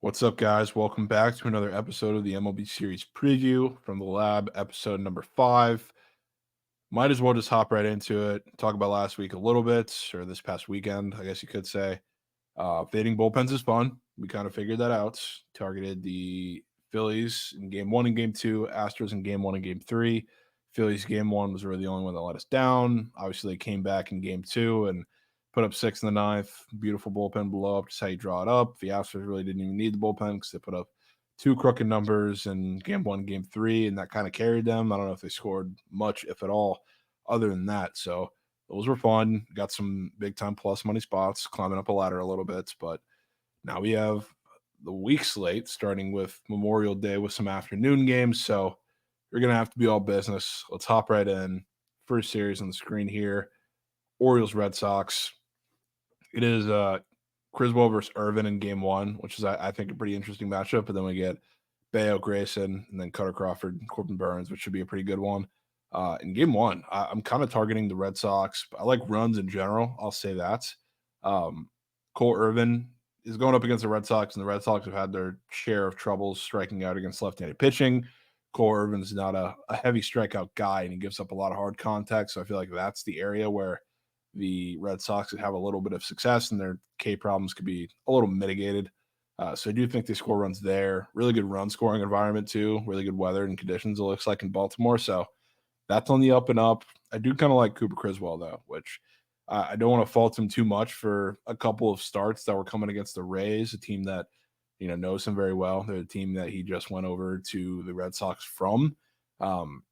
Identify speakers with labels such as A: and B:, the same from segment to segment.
A: What's up, guys? Welcome back to another episode of the MLB Series Preview from the Lab, episode number 5. Might as well just hop right into it. Talk about last week a little bit, or this past weekend, I guess you could say. Fading bullpens is fun. We kind of figured that out. Targeted the Phillies in game one and game two, Astros in game one and game three. Phillies game one was really the only one that let us down. Obviously, they came back in game two and put up 6 in the ninth. Beautiful bullpen blow up, just how you draw it up. The Astros really didn't even need the bullpen because they put up two crooked numbers in game one, game three, and that kind of carried them. I don't know if they scored much, if at all, other than that. So those were fun. Got some big time plus money spots, climbing up a ladder a little bit. But now we have the week slate starting with Memorial Day with some afternoon games. So you're going to have to be all business. Let's hop right in. First series on the screen here, Orioles Red Sox. It is Criswell versus Irvin in game one, which is, I think, a pretty interesting matchup. But then we get Bayo, Grayson, and then Cutter Crawford, Corbin Burns, which should be a pretty good one. In game one, I'm kind of targeting the Red Sox. I like runs in general. I'll say that. Cole Irvin is going up against the Red Sox, and the Red Sox have had their share of troubles striking out against left-handed pitching. Cole Irvin's not a heavy strikeout guy, and he gives up a lot of hard contact. So I feel like that's the area where the Red Sox would have a little bit of success, and their K problems could be a little mitigated. So I do think they score runs there. Really good run scoring environment too. Really good weather and conditions. It looks like in Baltimore. So that's on the up and up. I do kind of like Cooper Criswell though, which I don't want to fault him too much for a couple of starts that were coming against the Rays, a team that knows him very well. They're the team that he just went over to the Red Sox from. Um,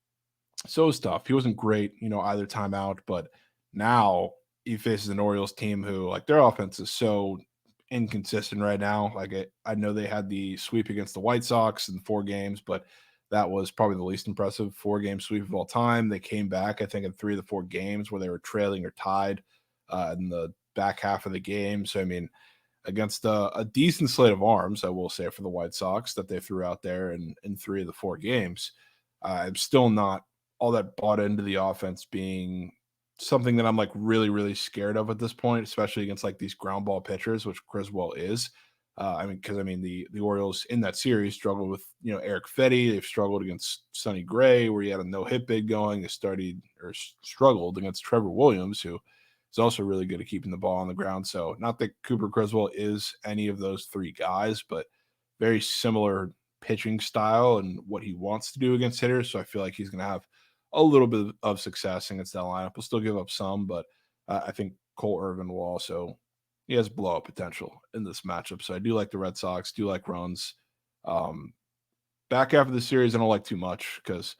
A: so it was tough. He wasn't great, either time out, but now he faces an Orioles team who, like, their offense is so inconsistent right now. Like, I know they had the sweep against the White Sox in 4 games, but that was probably the least impressive 4 game sweep of all time. They came back, I think, in 3 of the 4 games where they were trailing or tied in the back half of the game. So, I mean, against a decent slate of arms, I will say, for the White Sox that they threw out there in 3 of the 4 games, I'm still not all that bought into the offense being something that I'm like really, really scared of at this point, especially against like these ground ball pitchers, which Criswell is. Because the Orioles in that series struggled with Eric Fetty. They've struggled against Sonny Gray, where he had a no hit bid going. They struggled against Trevor Williams, who is also really good at keeping the ball on the ground. So not that Cooper Criswell is any of those 3 guys, but very similar pitching style and what he wants to do against hitters. So I feel like he's going to have a little bit of success against that lineup. He'll still give up some, but I think Cole Irvin will also, he has blow up potential in this matchup. So I do like the Red Sox, do like runs. Um, Back half of the series, I don't like too much because,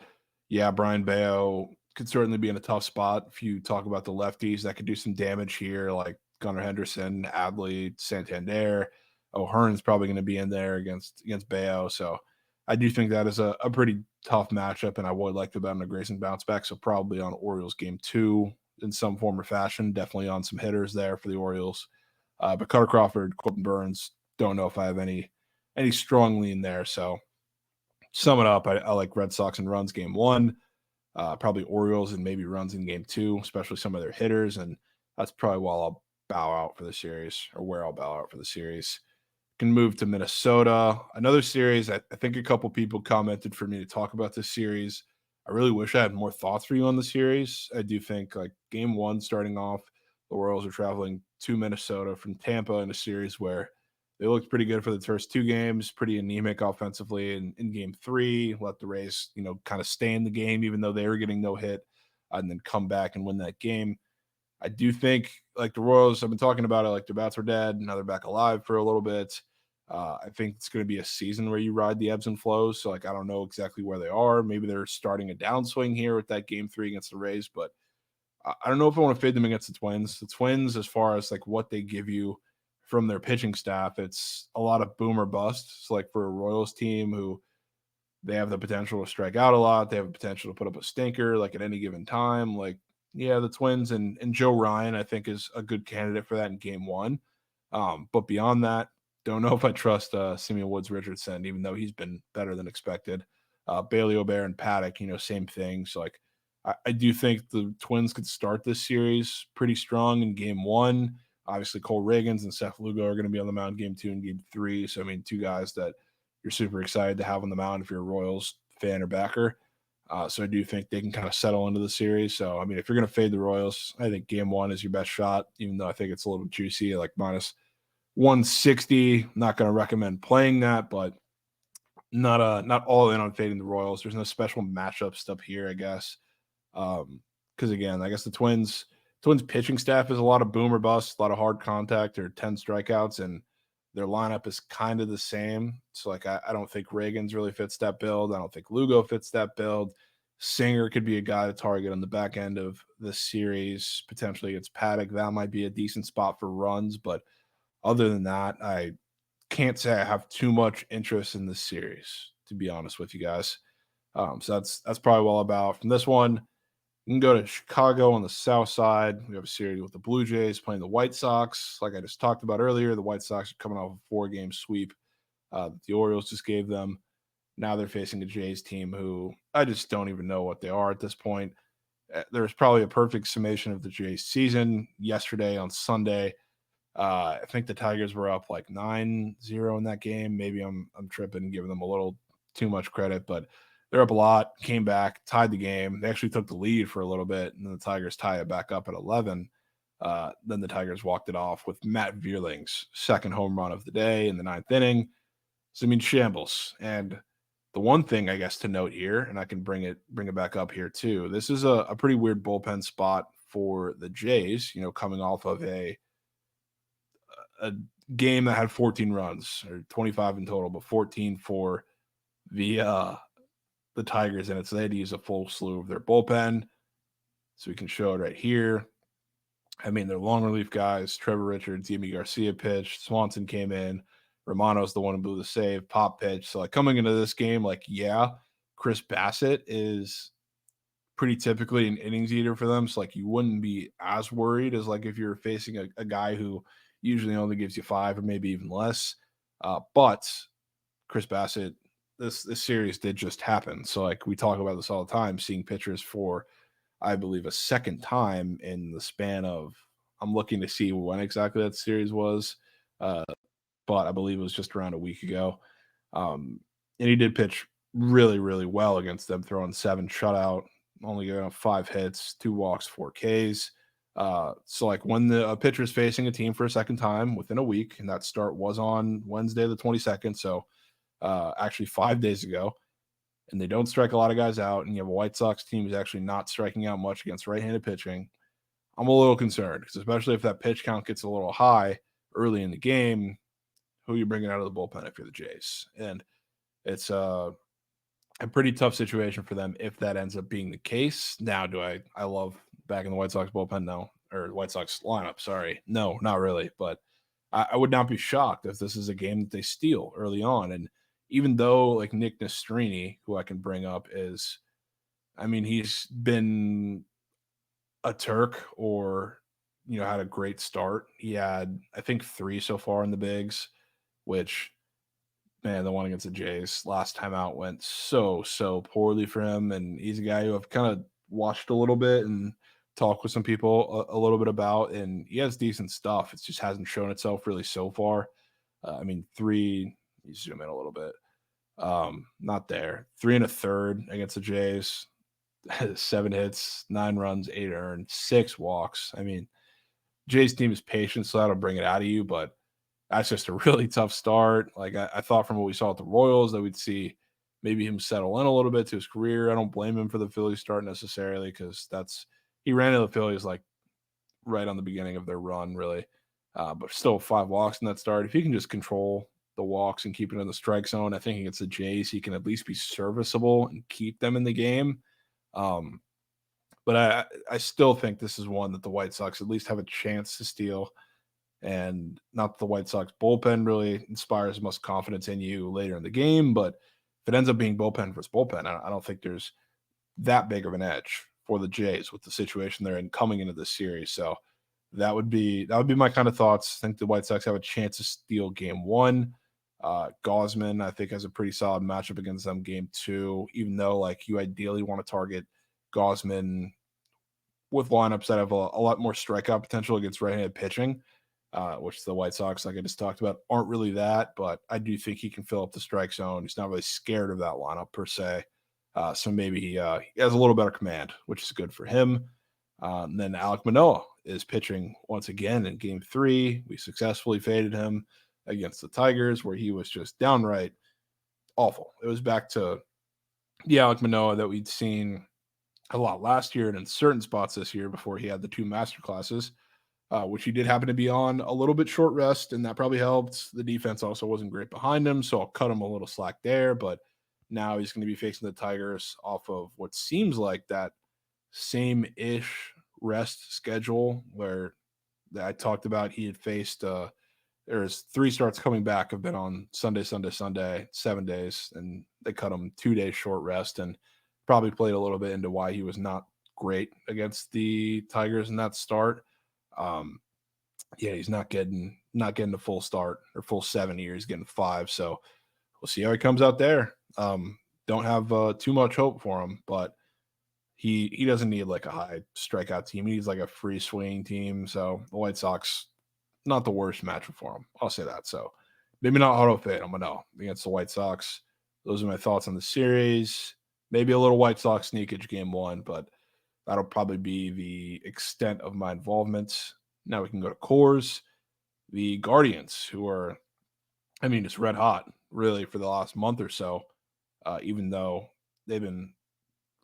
A: yeah, Brian Bayo could certainly be in a tough spot. If you talk about the lefties that could do some damage here, like Gunnar Henderson, Adley, Santander. O'Hearn's probably going to be in there against Bayo. So I do think that is a pretty tough matchup, and I would like to bet on a Grayson bounce back. So probably on Orioles game two in some form or fashion. Definitely on some hitters there for the Orioles. But Carter Crawford, Corbin Burns, don't know if I have any strong lean there. So sum it up, I like Red Sox and runs game one, probably Orioles and maybe runs in game two, especially some of their hitters. And that's probably while I'll bow out for the series, or where I'll bow out for the series. Can move to Minnesota. Another series, I think a couple people commented for me to talk about this series. I really wish I had more thoughts for you on the series. I do think, like, game one starting off, the Royals are traveling to Minnesota from Tampa in a series where they looked pretty good for the first 2 games, pretty anemic offensively. And in game three, let the Rays, kind of stay in the game, even though they were getting no hit, and then come back and win that game. I do think, like, the Royals, I've been talking about it, like their bats were dead. Now they're back alive for a little bit. I think it's going to be a season where you ride the ebbs and flows. So, like, I don't know exactly where they are. Maybe they're starting a downswing here with that game three against the Rays, but I don't know if I want to fade them against the Twins. The Twins, as far as like what they give you from their pitching staff, it's a lot of boom or bust. So, like, for a Royals team who they have the potential to strike out a lot, they have the potential to put up a stinker like at any given time. Like, yeah, the Twins and Joe Ryan, I think, is a good candidate for that in game one. But beyond that, don't know if I trust Simeon Woods Richardson, even though he's been better than expected. Bailey Obear and Paddock, same thing. So, like, I do think the Twins could start this series pretty strong in game one. Obviously, Cole Reagans and Seth Lugo are going to be on the mound game 2 and game 3. So, I mean, two guys that you're super excited to have on the mound if you're a Royals fan or backer. So I do think they can kind of settle into the series. So, I mean, if you're going to fade the Royals, I think game 1 is your best shot, even though I think it's a little juicy, like minus 160. Not going to recommend playing that, but not all in on fading the Royals. There's no special matchup stuff here, I guess. Because again, I guess the Twins pitching staff is a lot of boom or bust, a lot of hard contact or 10 strikeouts, and their lineup is kind of the same. So like I don't think Reagans really fits that build. I don't think Lugo fits that build. Singer could be a guy to target on the back end of this series, potentially against Paddock. That might be a decent spot for runs, but other than that, I can't say I have too much interest in this series, to be honest with you guys. So that's probably all about from this one. You can go to Chicago on the south side. We have a series with the Blue Jays playing the White Sox. Like I just talked about earlier, the White Sox are coming off a 4-game sweep the Orioles just gave them. Now they're facing a Jays team who I just don't even know what they are at this point. There's probably a perfect summation of the Jays season yesterday on Sunday. I think the Tigers were up like 9-0 in that game. Maybe I'm tripping and giving them a little too much credit, but they're up a lot, came back, tied the game. They actually took the lead for a little bit, and then the Tigers tie it back up at 11. Then the Tigers walked it off with Matt Vierling's second home run of the day in the 9th inning. So, I mean, shambles. And the one thing I guess to note here, and I can bring it back up here too, this is a pretty weird bullpen spot for the Jays, coming off of a game that had 14 runs or 25 in total, but 14 for the Tigers in it. So they had to use a full slew of their bullpen. So we can show it right here. I mean, they're long relief guys. Trevor Richards, Yimi Garcia pitched. Swanson came in. Romano's the one who blew the save. Pop pitch. So like coming into this game, like, yeah, Chris Bassett is pretty typically an innings eater for them. So like you wouldn't be as worried as like if you're facing a guy who usually only gives you 5 or maybe even less. But Chris Bassett, this series did just happen. So like we talk about this all the time, seeing pitchers for, I believe, a second time in the span of, I'm looking to see when exactly that series was, but I believe it was just around a week ago. And he did pitch really, really well against them, throwing 7 shutout, only giving 5 hits, 2 walks, 4 Ks. So like when the pitcher is facing a team for a second time within a week, and that start was on Wednesday the 22nd, so actually 5 days ago, and they don't strike a lot of guys out, and you have a White Sox team who's actually not striking out much against right-handed pitching, I'm a little concerned, because especially if that pitch count gets a little high early in the game, who are you bringing out of the bullpen if you're the Jays? And it's a pretty tough situation for them if that ends up being the case. Now, do I love back in the White Sox bullpen? No. Or White Sox lineup, sorry. No, not really. But I would not be shocked if this is a game that they steal early on. And even though like Nick Nastrini, who I can bring up, is, I mean, he's been a Turk or, had a great start. He had, I think, 3 so far in the bigs, which, man, the one against the Jays last time out went so poorly for him. And he's a guy who I've kind of watched a little bit and talked with some people a little bit about, and he has decent stuff. It just hasn't shown itself really so far. I mean, you zoom in a little bit. Not there. 3 1/3 against the Jays, 7 hits, 9 runs, 8 earned, 6 walks. I mean, Jays team is patient, so that'll bring it out of you, but that's just a really tough start. Like I thought from what we saw at the Royals that we'd see maybe him settle in a little bit to his career. I don't blame him for the Phillies start necessarily, because he ran into the Phillies like right on the beginning of their run, really. But still 5 walks in that start. If he can just control the walks and keep it in the strike zone, I think against the Jays, he can at least be serviceable and keep them in the game. But I still think this is one that the White Sox at least have a chance to steal. And not that the White Sox bullpen really inspires much confidence in you later in the game, but if it ends up being bullpen versus bullpen, I don't think there's that big of an edge for the Jays with the situation they're in coming into this series. So that would be my kind of thoughts. I think the White Sox have a chance to steal game 1. Gosman, I think, has a pretty solid matchup against them game 2, even though like you ideally want to target Gosman with lineups that have a lot more strikeout potential against right-handed pitching. which the White Sox, like I just talked about, aren't really that. But I do think he can fill up the strike zone. He's not really scared of that lineup per se. So maybe he has a little better command, which is good for him. And then Alek Manoah is pitching once again in game 3. We successfully faded him against the Tigers, where he was just downright awful. It was back to the Alek Manoah that we'd seen a lot last year and in certain spots this year before he had the 2 master classes, which he did happen to be on a little bit short rest, and that probably helped. The defense also wasn't great behind him, so I'll cut him a little slack there. But now he's going to be facing the Tigers off of what seems like that same-ish rest schedule where I talked about. He had faced there's 3 starts coming back have been on Sunday, 7 days, and they cut him 2 days short rest, and probably played a little bit into why he was not great against the Tigers in that start. Yeah, he's not getting a full start or full 7 here. He's getting 5, so we'll see how he comes out there. Don't have too much hope for him, but he doesn't need like a high strikeout team. He needs like a free swing team. So the White Sox, not the worst matchup for him. I'll say that. So maybe not auto fade. I'm gonna against the White Sox. Those are my thoughts on the series. Maybe a little White Sox sneakage game 1, but that'll probably be the extent of my involvement. Now we can go to Coors. The Guardians, who are, just red hot, really, for the last month or so, even though they've been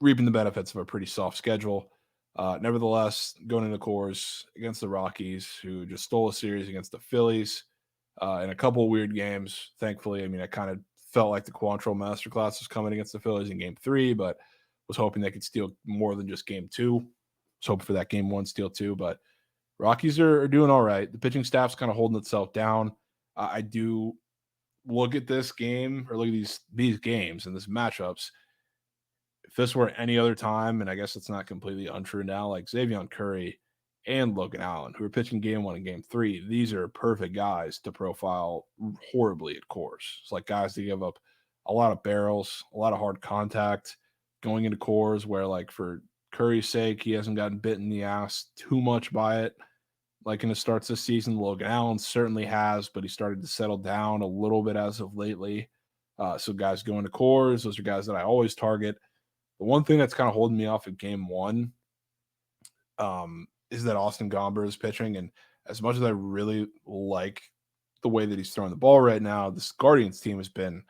A: reaping the benefits of a pretty soft schedule. Nevertheless, going into Coors against the Rockies, who just stole a series against the Phillies in a couple of weird games. Thankfully, I kind of felt like the Quantrill Masterclass was coming against the Phillies in game 3, but was hoping they could steal more than just game 2. Was hoping for that game 1 steal 2, but Rockies are doing all right. The pitching staff's kind of holding itself down. I do look at this game or look at these games and these matchups. If this were any other time, and I guess it's not completely untrue now, like Xavier Curry and Logan Allen, who are pitching game 1 and game 3, these are perfect guys to profile horribly at Coors. It's like guys that give up a lot of barrels, a lot of hard contact going into Coors, where like for Curry's sake, he hasn't gotten bit in the ass too much by it. Like in the starts this season, Logan Allen certainly has, but he started to settle down a little bit as of lately. So guys going to Coors, those are guys that I always target. The one thing that's kind of holding me off at game 1 is that Austin Gomber is pitching. And as much as I really like the way that he's throwing the ball right now, this Guardians team has been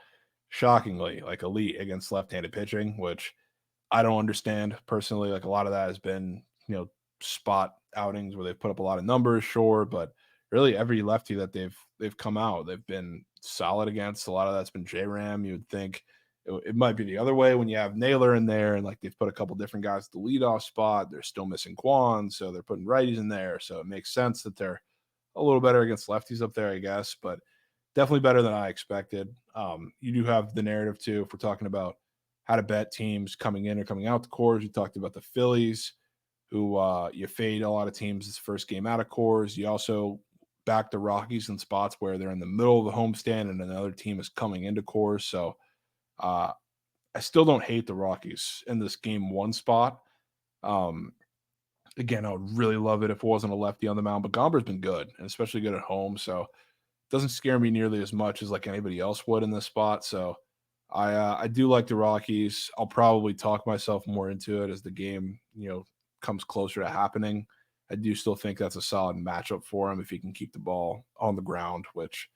A: shockingly like elite against left-handed pitching, which I don't understand personally. Like a lot of that has been, spot outings where they've put up a lot of numbers, sure, but really every lefty that they've come out, they've been solid against. A lot of that's been J-Ram. You would think it might be the other way when you have Naylor in there and like they've put a couple different guys at the leadoff spot. They're still missing Quan, so they're putting righties in there. So it makes sense that they're a little better against lefties up there, I guess, but definitely better than I expected. You do have the narrative too, if we're talking about how to bet teams coming in or coming out the Coors. You talked about the Phillies, who you fade a lot of teams this first game out of Coors. You also back the Rockies in spots where they're in the middle of the homestand and another team is coming into Coors. So I still don't hate the Rockies in this game 1 spot. Again, I would really love it if it wasn't a lefty on the mound, but Gomber's been good, and especially good at home. So it doesn't scare me nearly as much as like anybody else would in this spot. So I do like the Rockies. I'll probably talk myself more into it as the game, comes closer to happening. I do still think that's a solid matchup for him if he can keep the ball on the ground, which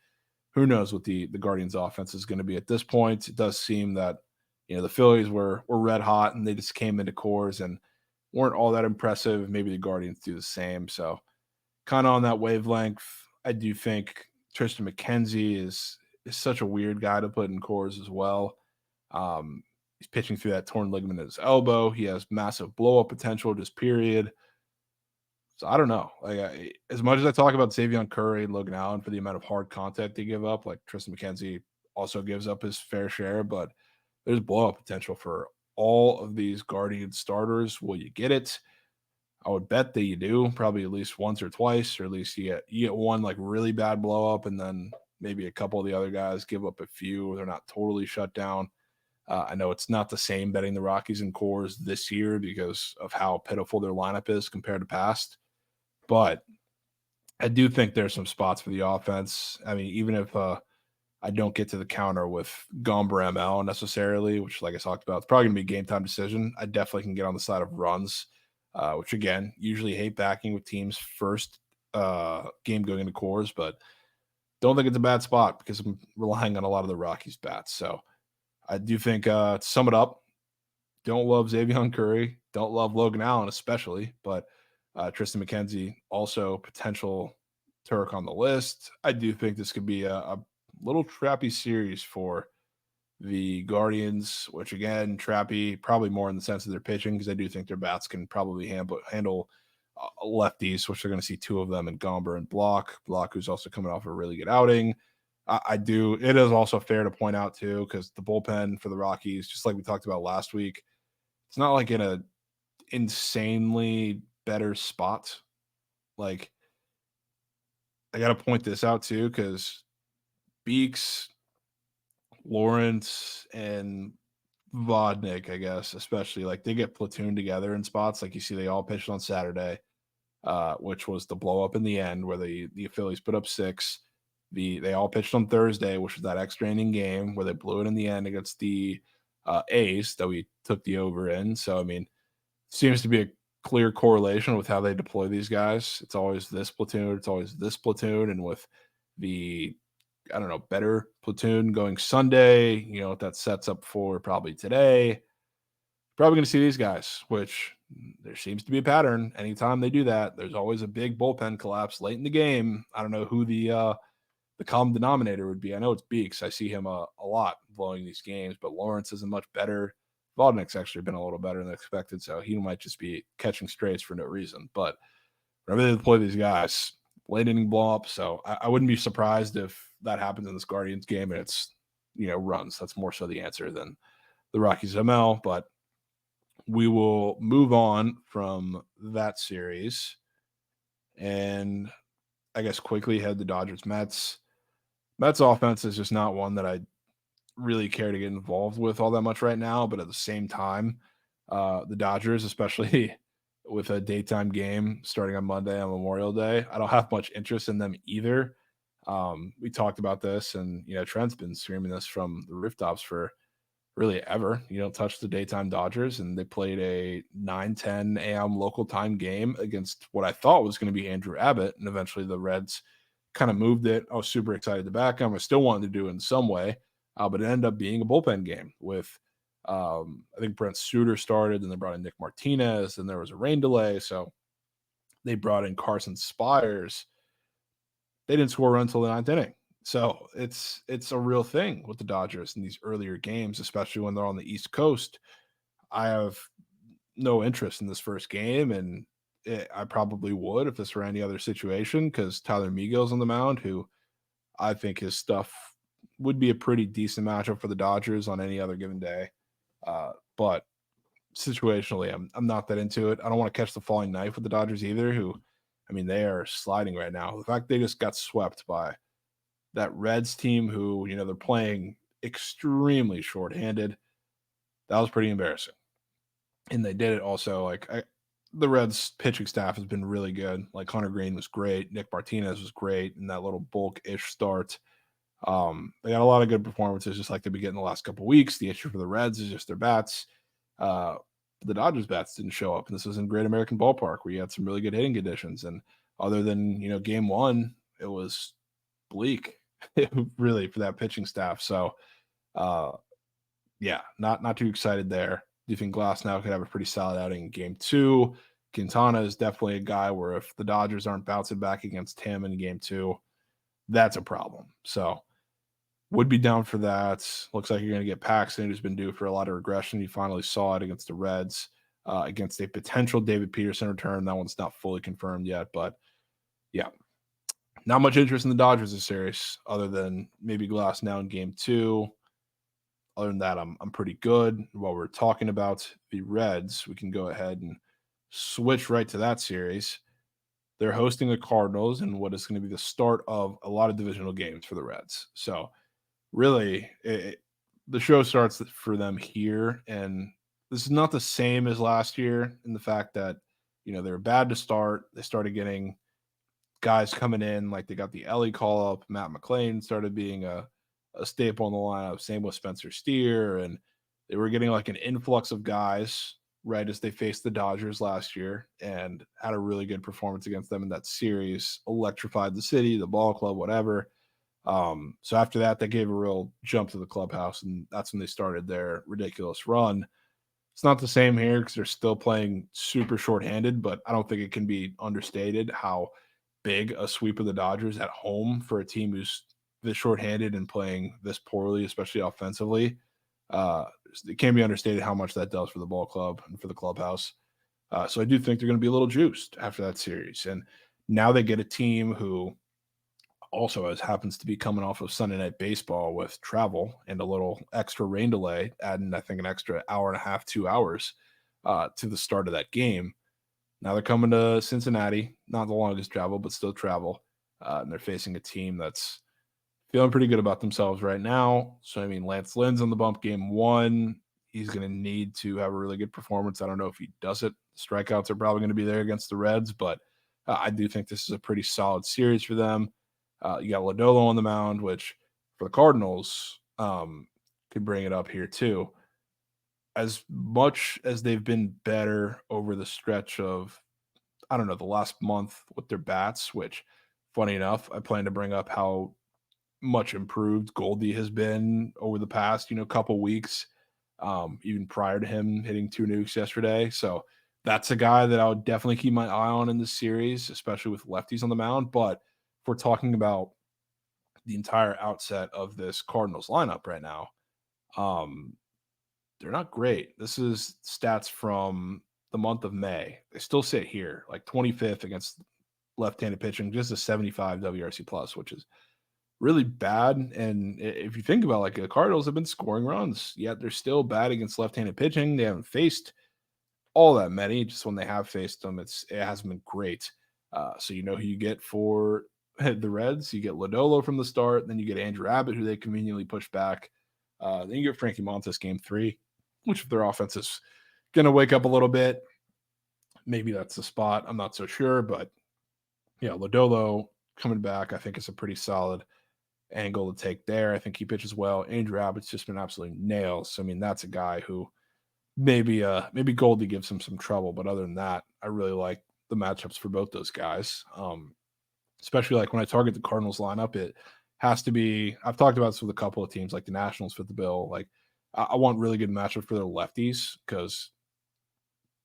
A: who knows what the Guardians offense is going to be at this point. It does seem that, the Phillies were red hot and they just came into Coors and weren't all that impressive. Maybe the Guardians do the same. So kind of on that wavelength. I do think Tristan McKenzie is such a weird guy to put in Coors as well. He's pitching through that torn ligament in his elbow. He has massive blow up potential, just period. So I don't know. Like as much as I talk about Xavier Curry and Logan Allen for the amount of hard contact they give up, like Tristan McKenzie also gives up his fair share, but there's blow up potential for all of these Guardian starters. Will you get it? I would bet that you do, probably at least once or twice, or at least you get one like really bad blow up, and then maybe a couple of the other guys give up a few. They're not totally shut down. I know it's not the same betting the Rockies and Coors this year because of how pitiful their lineup is compared to past. But I do think there's some spots for the offense. I mean, even if I don't get to the counter with Gomber ML necessarily, which, like I talked about, it's probably going to be a game time decision. I definitely can get on the side of runs, which again, usually hate backing with teams first game going into cores, but don't think it's a bad spot because I'm relying on a lot of the Rockies bats. So I do think to sum it up, don't love Xavier Curry, don't love Logan Allen especially, but Tristan McKenzie also potential Turk on the list. I do think this could be a little trappy series for the Guardians, which again, trappy probably more in the sense of their pitching because I do think their bats can probably handle lefties, which they're going to see two of them in Gomber and Block. Block, who's also coming off a really good outing. I do. It is also fair to point out too, because the bullpen for the Rockies, just like we talked about last week, it's not like in a insanely better spot. Like I got to point this out too, because Beeks, Lawrence, and Vodnik, I guess, especially like they get platooned together in spots. Like you see, they all pitched on Saturday, which was the blow up in the end where the Phillies put up 6. They all pitched on Thursday, which was that extra inning game where they blew it in the end against the A's that we took the over in. So I mean, seems to be a clear correlation with how they deploy these guys. It's always this platoon, it's always this platoon, and with the I don't know, better platoon going Sunday, that sets up for probably today. Probably going to see these guys, which there seems to be a pattern. Anytime they do that, there's always a big bullpen collapse late in the game. I don't know who the common denominator would be. I know it's Beeks. I see him a lot blowing these games, but Lawrence isn't much better. Vodnik's actually been a little better than expected, so he might just be catching strays for no reason. But whenever they deploy these guys, late inning blow up. So I wouldn't be surprised if that happens in this Guardians game and it's runs. That's more so the answer than the Rockies ML. But we will move on from that series and I guess quickly head to Dodgers Mets. Mets offense is just not one that I really care to get involved with all that much right now. But at the same time, the Dodgers, especially with a daytime game starting on Monday on Memorial Day, I don't have much interest in them either. We talked about this, and Trent's been screaming this from the rooftops for really ever. You don't touch the daytime Dodgers, and they played a 9:10 a.m. local time game against what I thought was going to be Andrew Abbott, and eventually the Reds kind of moved it. I was super excited to back him. I still wanted to do it in some way, but it ended up being a bullpen game with I think Brent Suter started, and they brought in Nick Martinez, and there was a rain delay, so they brought in Carson Spires. They didn't score a run until the 9th inning. So it's a real thing with the Dodgers in these earlier games, especially when they're on the East Coast. I have no interest in this first game, and I probably would if this were any other situation because Tyler Miguel's on the mound, who I think his stuff would be a pretty decent matchup for the Dodgers on any other given day. But situationally, I'm not that into it. I don't want to catch the falling knife with the Dodgers either, who, I mean, they are sliding right now. The fact they just got swept by that Reds team who, they're playing extremely shorthanded, that was pretty embarrassing. And they did it also, the Reds pitching staff has been really good. Like Hunter Green was great. Nick Martinez was great in that little bulk-ish start. They got a lot of good performances, just like they've been getting the last couple of weeks. The issue for the Reds is just their bats. The Dodgers bats didn't show up, and this was in Great American Ballpark where you had some really good hitting conditions. And other than game one, it was bleak, really, for that pitching staff. So, yeah, not too excited there. Do you think Glass now could have a pretty solid outing in game 2? Quintana is definitely a guy where if the Dodgers aren't bouncing back against him in game 2, that's a problem. So would be down for that. Looks like you're going to get Paxton, who's been due for a lot of regression. You finally saw it against the Reds, against a potential David Peterson return. That one's not fully confirmed yet, but yeah, not much interest in the Dodgers this series, other than maybe Glass now in game 2. Other than that, I'm pretty good. While we're talking about the Reds, we can go ahead and switch right to that series. They're hosting the Cardinals in what is going to be the start of a lot of divisional games for the Reds. So really, the show starts for them here, and this is not the same as last year in the fact that they were bad to start. They started getting guys coming in, like they got the Ellie call up. Matt McClain started being a staple in the lineup. Same with Spencer Steer, and they were getting like an influx of guys right as they faced the Dodgers last year and had a really good performance against them in that series. Electrified the city, the ball club, whatever. So after that, they gave a real jump to the clubhouse, and that's when they started their ridiculous run. It's not the same here because they're still playing super shorthanded, but I don't think it can be understated how big a sweep of the Dodgers at home for a team who's this shorthanded and playing this poorly, especially offensively. Uh, it can't be understated how much that does for the ball club and for the clubhouse. So I do think they're going to be a little juiced after that series. And now they get a team who also as happens to be coming off of Sunday Night Baseball with travel and a little extra rain delay, adding, I think, an extra hour and a half, 2 hours to the start of that game. Now they're coming to Cincinnati, not the longest travel, but still travel. And they're facing a team that's feeling pretty good about themselves right now. So, I mean, Lance Lynn's on the bump game one. He's going to need to have a really good performance. I don't know if he does it. Strikeouts are probably going to be there against the Reds, but I do think this is a pretty solid series for them. You got Lodolo on the mound, which for the Cardinals could bring it up here too. As much as they've been better over the stretch of, I don't know, the last month with their bats, which funny enough, I plan to bring up how much improved Goldie has been over the past, couple weeks, even prior to him hitting 2 nukes yesterday. So that's a guy that I would definitely keep my eye on in this series, especially with lefties on the mound. But if we're talking about the entire outset of this Cardinals lineup right now, um, they're not great. This is stats from the month of May. They still sit here, like 25th against left-handed pitching, just a 75 WRC plus, which is really bad. And if you think about, like, the Cardinals have been scoring runs, yet they're still bad against left-handed pitching. They haven't faced all that many. Just when they have faced them, it hasn't been great. So you know who you get for the Reds. You get Lodolo from the start, then you get Andrew Abbott, who they conveniently push back. Then you get Frankie Montas game 3, which if their offense is going to wake up a little bit, maybe that's the spot. I'm not so sure, but yeah, Lodolo coming back, I think is a pretty solid angle to take there. I think he pitches well. Andrew Abbott's just been absolutely nails. So, I mean, that's a guy who maybe Goldie gives him some trouble, but other than that, I really like the matchups for both those guys. Especially like when I target the Cardinals lineup, it has to be. I've talked about this with a couple of teams, like the Nationals fit the bill. Like I want really good matchup for their lefties because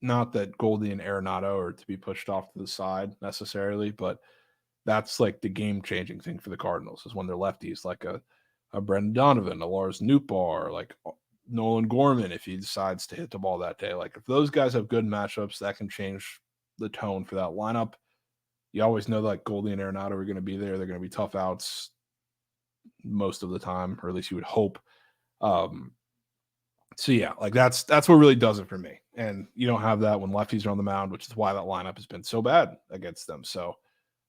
A: not that Goldie and Arenado are to be pushed off to the side necessarily, but that's like the game changing thing for the Cardinals is when they're lefties, like a Brendan Donovan, a Lars Nootbaar, like Nolan Gorman, if he decides to hit the ball that day. Like if those guys have good matchups, that can change the tone for that lineup. You always know that like Goldie and Arenado are going to be there. They're going to be tough outs most of the time, or at least you would hope. Um, so yeah, like that's what really does it for me. And you don't have that when lefties are on the mound, which is why that lineup has been so bad against them. So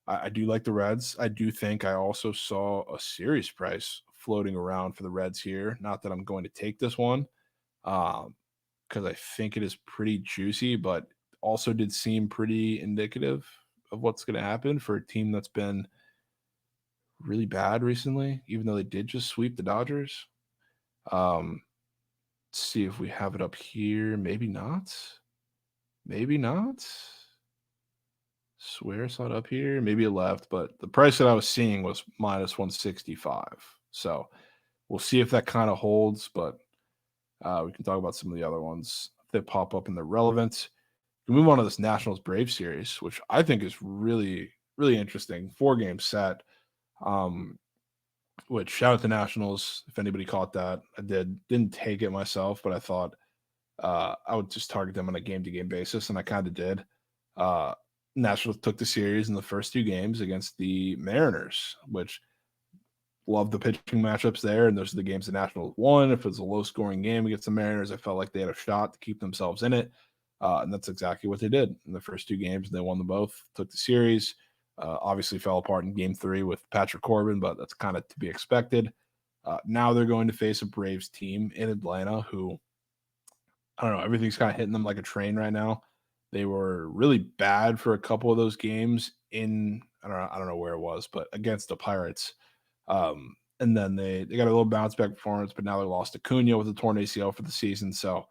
A: I do like the Reds. I do think I also saw a series price floating around for the Reds here. Not that I'm going to take this one, because I think it is pretty juicy, but also did seem pretty indicative of what's going to happen for a team that's been really bad recently, even though they did just sweep the Dodgers. Let's see if we have it up here. Maybe not. Maybe not. Swear I saw it up here. Maybe it left, but the price that I was seeing was minus 165. So we'll see if that kind of holds, but we can talk about some of the other ones if they pop up and they're relevant. We move on to this Nationals Brave series, which I think is really, really interesting. 4-game set. Which shout out to Nationals if anybody caught that. I didn't take it myself, but I thought I would just target them on a game-to-game basis, and I kind of did. Nationals took the series in the first 2 games against the Mariners, which love the pitching matchups there, and those are the games the Nationals won. If it was a low-scoring game against the Mariners, I felt like they had a shot to keep themselves in it, and that's exactly what they did in the first 2 games. They won them both, took the series. Obviously fell apart in game 3 with Patrick Corbin, but that's kind of to be expected. Now they're going to face a Braves team in Atlanta who, I don't know, everything's kind of hitting them like a train right now. They were really bad for a couple of those games in I don't know where it was, but against the Pirates. And then they got a little bounce back performance, but now they lost Acuna with a torn ACL for the season. So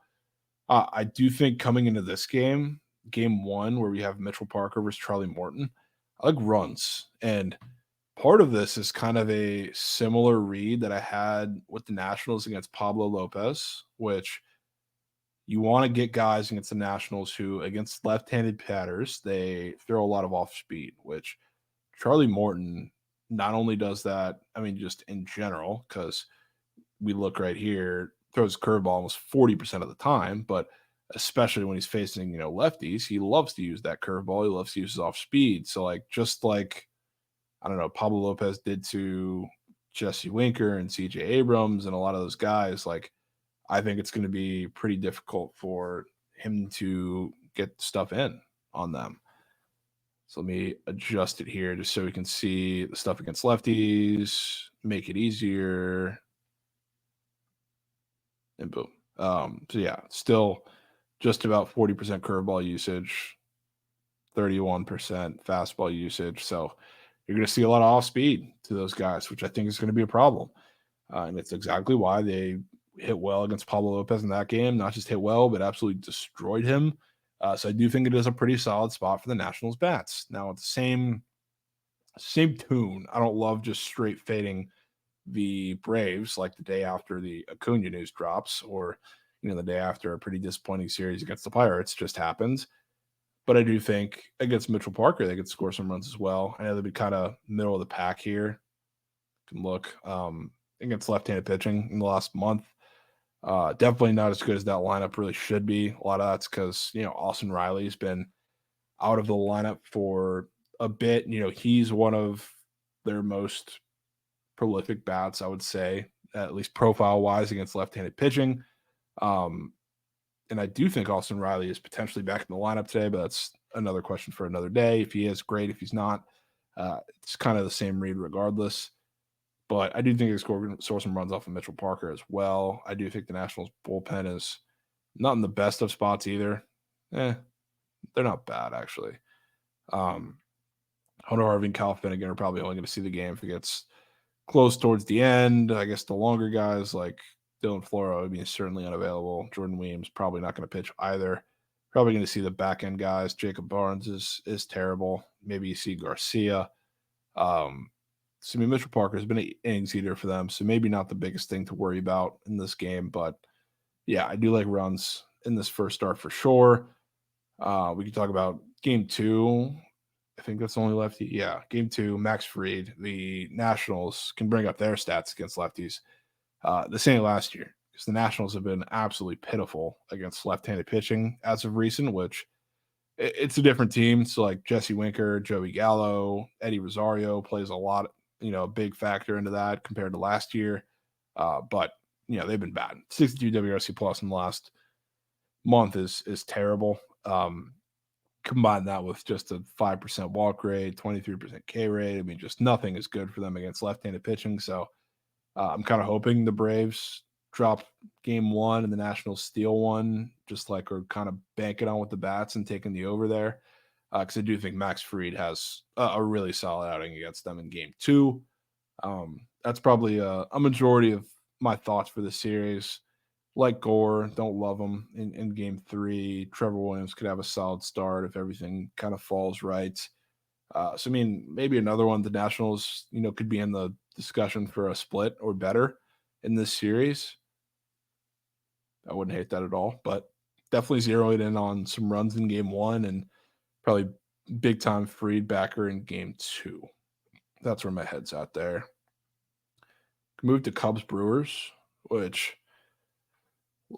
A: I do think coming into this game, game one, where we have Mitchell Parker versus Charlie Morton, I like runs. And part of this is kind of a similar read that I had with the Nationals against Pablo Lopez, which you want to get guys against the Nationals who, against left-handed batters, they throw a lot of off speed, which Charlie Morton not only does that, I mean, just in general, because we look right here, throws curveball almost 40% of the time, but especially when he's facing, lefties, he loves to use that curveball. He loves to use his off speed. So, like, just like, I don't know, Pablo Lopez did to Jesse Winker and CJ Abrams and a lot of those guys, like, I think it's going to be pretty difficult for him to get stuff in on them. So let me adjust it here just so we can see the stuff against lefties, make it easier, and boom. So yeah, still just about 40% curveball usage, 31% fastball usage. So you're going to see a lot of off speed to those guys, which I think is going to be a problem. And it's exactly why they hit well against Pablo Lopez in that game. Not just hit well, but absolutely destroyed him. So I do think it is a pretty solid spot for the Nationals bats. Now, at the same tune, I don't love just straight fading the Braves like the day after the Acuna news drops, or the day after a pretty disappointing series against the Pirates just happens. But I do think against Mitchell Parker, they could score some runs as well. I know they'd be kind of middle of the pack here. You can look against left-handed pitching in the last month. Definitely not as good as that lineup really should be. A lot of that's because, Austin Riley's been out of the lineup for a bit. He's one of their most prolific bats, I would say, at least profile-wise against left-handed pitching. And I do think Austin Riley is potentially back in the lineup today, but that's another question for another day. If he is, great. If he's not, it's kind of the same read regardless. But I do think they score some runs off of Mitchell Parker as well. I do think the Nationals bullpen is not in the best of spots either. They're not bad, actually. Hunter Harvey and Kyle Finnegan are probably only going to see the game if it gets close towards the end. I guess the longer guys like Dylan Floro would be certainly unavailable. Jordan Williams probably not going to pitch either. Probably going to see the back end guys. Jacob Barnes is terrible. Maybe you see Garcia. So, Mitchell Parker has been an innings eater for them, so maybe not the biggest thing to worry about in this game. But, yeah, I do like runs in this first start for sure. We can talk about game two. I think that's only lefty. Yeah, game two, Max Fried. The Nationals can bring up their stats against lefties. The same last year, because the Nationals have been absolutely pitiful against left-handed pitching as of recent, which it's a different team. So, like Jesse Winker, Joey Gallo, Eddie Rosario plays a lot, a big factor into that compared to last year. But, they've been bad. 62 WRC plus in the last month is terrible. Combine that with just a 5% walk rate, 23% K rate. I mean, just nothing is good for them against left-handed pitching. So I'm kind of hoping the Braves drop game one and the Nationals steal one, just like are kind of banking on with the bats and taking the over there. Because I do think Max Fried has a really solid outing against them in game two. That's probably a majority of my thoughts for the series. Like Gore, don't love him in game three. Trevor Williams could have a solid start if everything kind of falls right. So, I mean, maybe another one, the Nationals, could be in the discussion for a split or better in this series. I wouldn't hate that at all, but definitely zeroed in on some runs in game one and probably big time Fried backer in game two. That's where my head's at there. Move to Cubs Brewers, which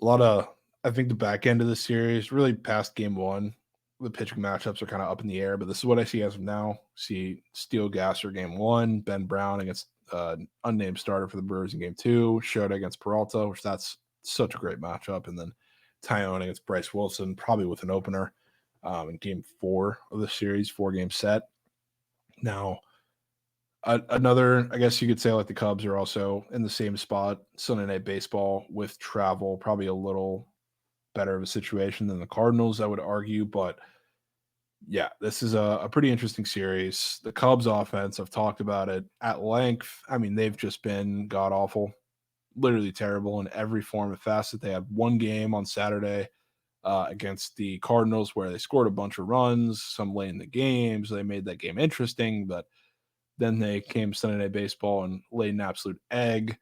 A: I think the back end of the series, really past game one, the pitching matchups are kind of up in the air, but this is what I see as of now. See Steele Gasser game one, Ben Brown against unnamed starter for the Brewers in game two, Shota against Peralta, which that's such a great matchup, and then Tyone against Bryce Wilson, probably with an opener in game four of the series, 4-game set. Now, another, I guess you could say, like the Cubs are also in the same spot, Sunday Night Baseball with travel, probably a little better of a situation than the Cardinals, I would argue, but Yeah, this is a pretty interesting series. The Cubs offense, I've talked about it at length. I mean, they've just been god awful, literally terrible in every form and facet. They had one game on Saturday against the Cardinals where they scored a bunch of runs, some late in the game, so they made that game interesting. But then they came Sunday Night Baseball and laid an absolute egg.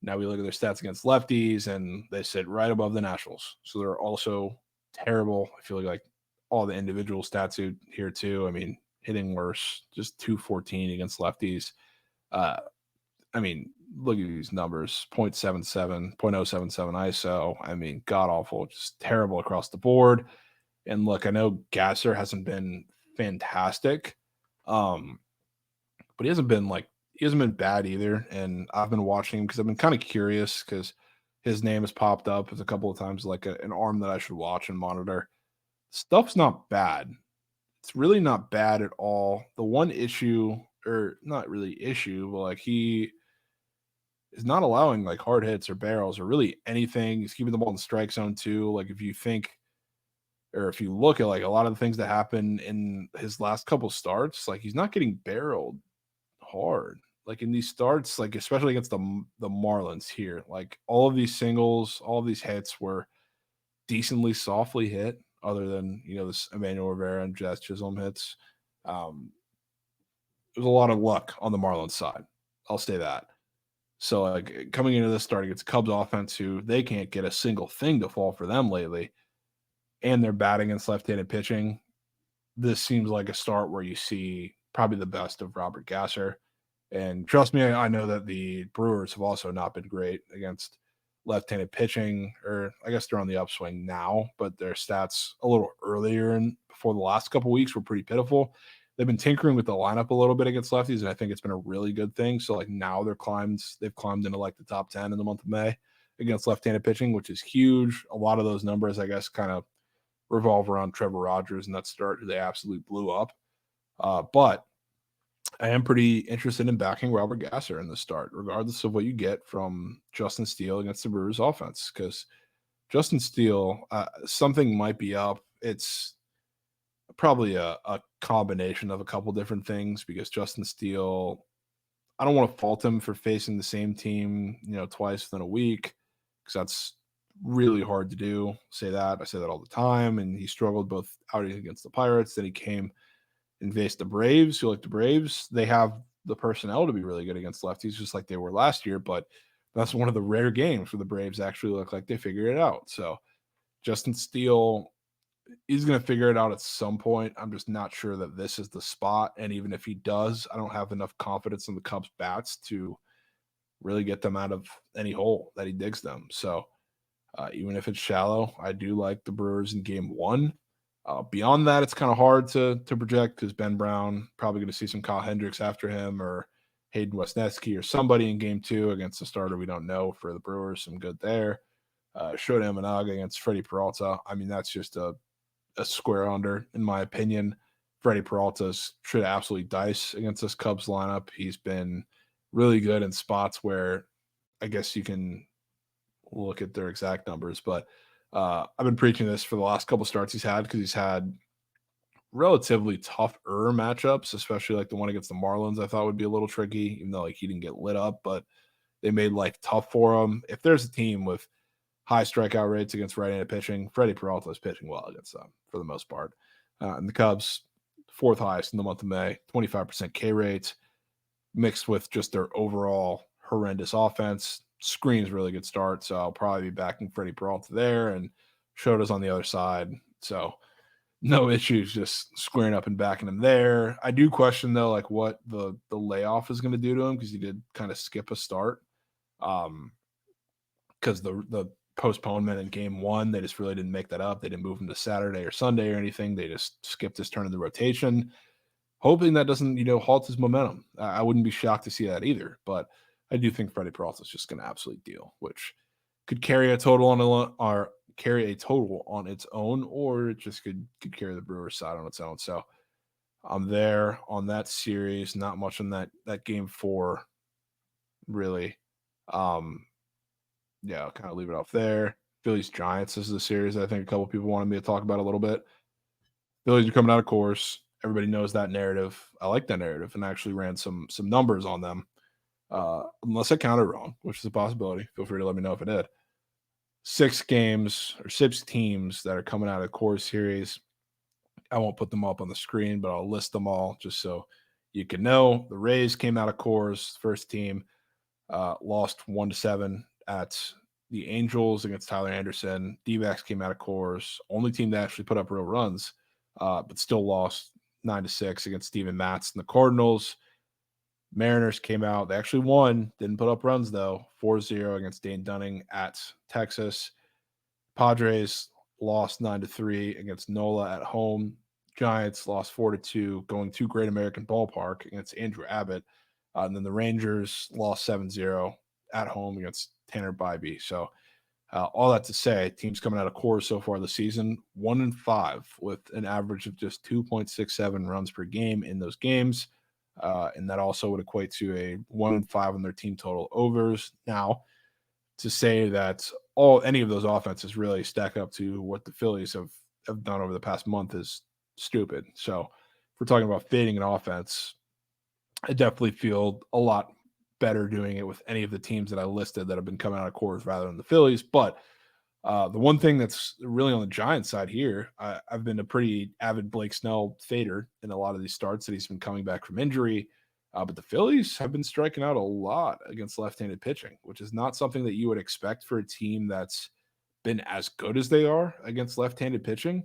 A: Now we look at their stats against lefties, and they sit right above the Nationals. So they're also terrible. I feel like all the individual stats here too. I mean, hitting worse, just 214 against lefties. Uh, I mean, look at these numbers: 0.77, 0.077 ISO. I mean, god awful, just terrible across the board. And look, I know Gasser hasn't been fantastic, um, but he hasn't been bad either. And I've been watching him because I've been kind of curious because his name has popped up a couple of times, like an arm that I should watch and monitor. Stuff's not bad. It's really not bad at all. The one issue, or not really issue, but like he is not allowing like hard hits or barrels or really anything. He's keeping the ball in the strike zone too. Like if you think or if you look at like a lot of the things that happen in his last couple starts, like he's not getting barreled hard. Like in these starts, like especially against the Marlins here, like all of these singles, all of these hits were decently softly hit, other than this Emmanuel Rivera and Jazz Chisholm hits. Um, there's a lot of luck on the Marlins side. I'll say that. So like coming into this start against Cubs offense, who they can't get a single thing to fall for them lately, and they're batting against left-handed pitching. This seems like a start where you see probably the best of Robert Gasser. And trust me, I know that the Brewers have also not been great against left-handed pitching, or I guess they're on the upswing now, but their stats a little earlier and before the last couple weeks were pretty pitiful. They've been tinkering with the lineup a little bit against lefties, and I think it's been a really good thing. So like now they've climbed into like the top 10 in the month of May against left-handed pitching, which is huge. A lot of those numbers, I guess, kind of revolve around Trevor Rogers and that start who they absolutely blew up. But I am pretty interested in backing Robert Gasser in the start, regardless of what you get from Justin Steele against the Brewers offense, because Justin Steele, something might be up. It's probably a combination of a couple different things because Justin Steele, I don't want to fault him for facing the same team, twice within a week, because that's really hard to do. I say that all the time. And he struggled both outings against the Pirates. Then he came and faced the Braves, who like the Braves, they have the personnel to be really good against lefties, just like they were last year. But that's one of the rare games where the Braves actually look like they figured it out. So Justin Steele, he's going to figure it out at some point. I'm just not sure that this is the spot. And even if he does, I don't have enough confidence in the Cubs bats to really get them out of any hole that he digs them. So even if it's shallow, I do like the Brewers in game one. Beyond that, it's kind of hard to project because Ben Brown probably going to see some Kyle Hendricks after him or Hayden Wesneski or somebody in game two against a starter we don't know for the Brewers. Some good there. Shota Imanaga against Freddie Peralta. I mean, that's just a square under, in my opinion. Freddie Peralta should absolutely dice against this Cubs lineup. He's been really good in spots where I guess you can look at their exact numbers, but I've been preaching this for the last couple starts he's had because he's had relatively tougher matchups, especially like the one against the Marlins. I thought would be a little tricky, even though like he didn't get lit up, but they made life tough for him. If there's a team with high strikeout rates against right-handed pitching, Freddie Peralta is pitching well against them for the most part. And the Cubs, fourth highest in the month of May, 25% K rates, mixed with just their overall horrendous offense. Screams really good start, so I'll probably be backing Freddie Peralta there, and Shota's on the other side. So no issues just squaring up and backing him there. I do question though, like what the layoff is going to do to him because he did kind of skip a start. Because the postponement in game one, they just really didn't make that up. They didn't move him to Saturday or Sunday or anything. They just skipped his turn in the rotation, hoping that doesn't, halt his momentum. I wouldn't be shocked to see that either, but I do think Freddie Peralta is just going to absolutely deal, which could carry a total or carry a total on its own, or it just could carry the Brewers side on its own. So I'm there on that series. Not much on that game four, really. Um, yeah, I'll kind of leave it off there. Phillies Giants is the series I think a couple people wanted me to talk about a little bit. Phillies are coming out of course. Everybody knows that narrative. I like that narrative, and I actually ran some numbers on them. Unless I counted wrong, which is a possibility. Feel free to let me know if I did. 6 games or 6 teams that are coming out of Coors Series. I won't put them up on the screen, but I'll list them all just so you can know. The Rays came out of Coors, first team, lost 1-7 at the Angels against Tyler Anderson. D-backs came out of Coors, only team that actually put up real runs, but still lost 9-6 against Steven Matz and the Cardinals. Mariners came out. They actually won. Didn't put up runs, though. 4-0 against Dane Dunning at Texas. Padres lost 9-3 against Nola at home. Giants lost 4-2 going to Great American Ballpark against Andrew Abbott. And then the Rangers lost 7-0 at home against Tanner Bybee. So all that to say, teams coming out of Coors so far this season, 1-5 with an average of just 2.67 runs per game in those games. And that also would equate to a 1-5 on their team total overs. Now, to say that any of those offenses really stack up to what the Phillies have done over the past month is stupid. So if we're talking about fading an offense, I definitely feel a lot better doing it with any of the teams that I listed that have been coming out of Coors rather than the Phillies. But the one thing that's really on the Giants side here, I've been a pretty avid Blake Snell fader in a lot of these starts that he's been coming back from injury. But the Phillies have been striking out a lot against left-handed pitching, which is not something that you would expect for a team that's been as good as they are against left-handed pitching.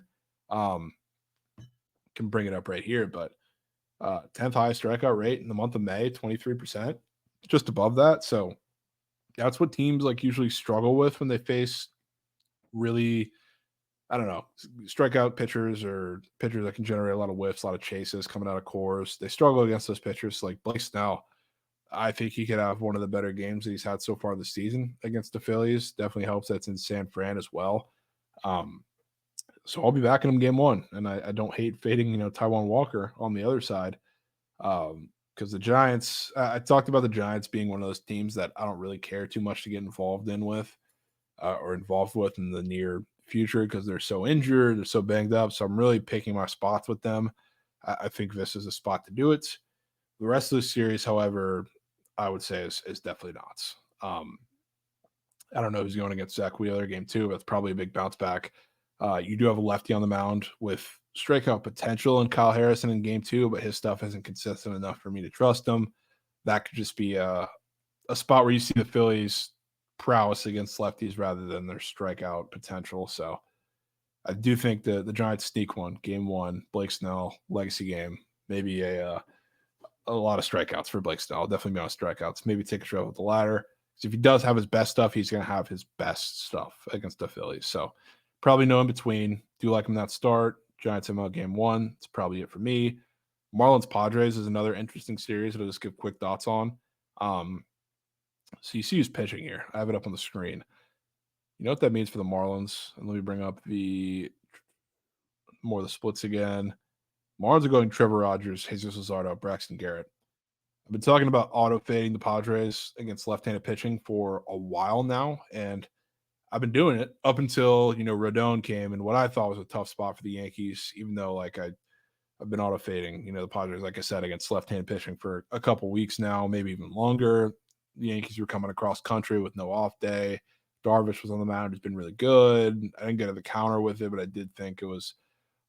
A: Can bring it up right here, but 10th highest strikeout rate in the month of May, 23%, just above that. So that's what teams like usually struggle with when they face really, I don't know, strikeout pitchers or pitchers that can generate a lot of whiffs, a lot of chases coming out of cores. They struggle against those pitchers like Blake Snell. I think he could have one of the better games that he's had so far this season against the Phillies. Definitely helps that's in San Fran as well. So I'll be backing him game one. And I don't hate fading, Taijuan Walker on the other side. Because the Giants, I talked about the Giants being one of those teams that I don't really care too much to get involved with in the near future because they're so injured, they're so banged up. So I'm really picking my spots with them. I think this is a spot to do it. The rest of the series, however, I would say is definitely not. I don't know who's going against Zach Wheeler game 2, but it's probably a big bounce back. You do have a lefty on the mound with strikeout potential in Kyle Harrison in game 2, but his stuff isn't consistent enough for me to trust him. That could just be a spot where you see the Phillies prowess against lefties rather than their strikeout potential. So I do think the Giants sneak one, game 1, Blake Snell, legacy game, maybe a lot of strikeouts for Blake Snell. Definitely be on strikeouts. Maybe take a shot with the ladder. So if he does have his best stuff, he's going to have his best stuff against the Phillies. So probably no in between. Do like him that start. Giants ML game 1. It's probably it for me. Marlins Padres is another interesting series that I'll just give quick thoughts on. So you see who's pitching here. I have it up on the screen. You know what that means for the Marlins? And let me bring up the splits again. Marlins are going Trevor Rogers, Jesus Luzardo, Braxton Garrett. I've been talking about auto fading the Padres against left-handed pitching for a while now, and I've been doing it up until Rodon came and what I thought was a tough spot for the Yankees, even though I've been auto fading the Padres, like I said, against left-handed pitching for a couple weeks now, maybe even longer. The Yankees were coming across country with no off day. Darvish was on the mound. He's been really good. I didn't get to the counter with it, but I did think it was